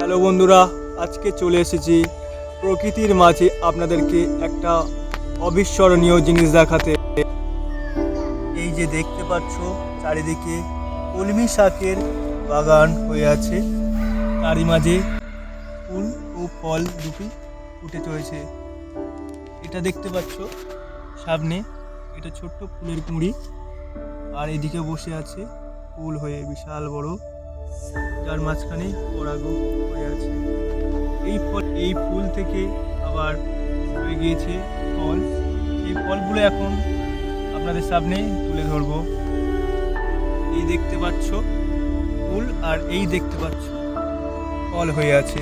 Hello বন্ধুরা, আজকে চলে এসেছি প্রকৃতির মাঝে আপনাদেরকে একটা অবিস্মরণীয় জিনিস দেখাতে। এই যে দেখতে পাচ্ছ চারিদিকে কলমি শাকের বাগান হয়ে আছে, তারই মাঝে ফুল ও ফল দুটি ফুটে চলেছে। এটা দেখতে পাচ্ছ সামনে, এটা ছোট্ট ফুলের কুঁড়ি, আর এদিকে বসে আছে ফুল হয়ে বিশাল বড়, যার মাঝখানে পরাগ হয়ে আছে। এই ফুল থেকে আবার হয়ে গিয়েছে ফল। এই ফলগুলো এখন আপনাদের সামনে তুলে ধরবো। এই দেখতে পাচ্ছ ফুল, আর এই দেখতে পাচ্ছ ফল হয়ে আছে।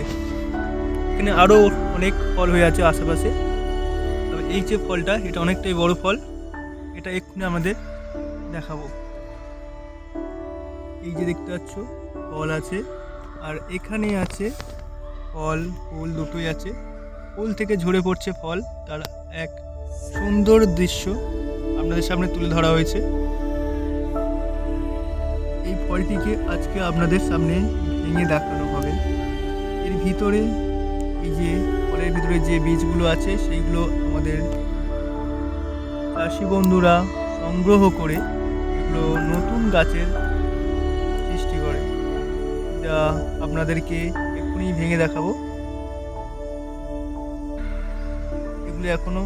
এখানে আরো অনেক ফল হয়ে আছে আশেপাশে, তবে এই যে ফলটা এটা অনেকটাই বড় ফল, এটা এক্ষুনি আমাদের দেখাবো। এই যে দেখতে পাচ্ছ ফল আছে, আর এখানে আছে ফল, ফুল দুটোই আছে। ফুল থেকে ঝরে পড়ছে ফল, তার এক সুন্দর দৃশ্য আপনাদের সামনে তুলে ধরা হয়েছে। এই ফলটিকে আজকে আপনাদের সামনে ভেঙে দেখানো হবে। এর ভিতরে এই যে ফলের ভিতরে যে বীজগুলো আছে সেইগুলো আমাদের চাষি বন্ধুরা সংগ্রহ করে এগুলো নতুন গাছের সৃষ্টি করে, যা আপনাদেরকে এক্ষুনি ভেঙে দেখাবো। এগুলো এখনো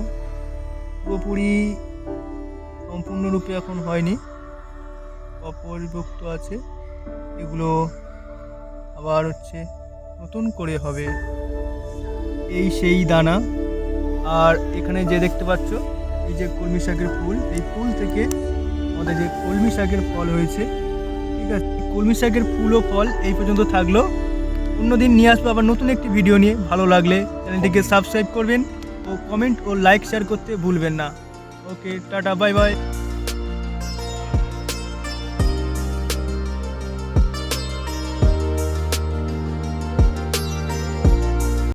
পুরোপুরি সম্পূর্ণরূপে এখন হয়নি, অপরিপক্ত আছে। এগুলো আবার নতুন করে হবে। এই সেই দানা। আর এখানে যে দেখতে পাচ্ছ এই যে কলমি শাকের ফুল, এই ফুল থেকে আমাদের যে কলমি শাকের ফল হয়েছে। ঠিক আছে, কলমি শাকের ফুল ও ফল এই পর্যন্ত থাকলো। অন্যদিন নিয়ে আসবো আবার নতুন একটি ভিডিও নিয়ে। ভালো লাগলে চ্যানেলটিকে সাবস্ক্রাইব করবেন ও কমেন্ট ও লাইক শেয়ার করতে ভুলবেন না। ওকে, টাটা, বাই বাই।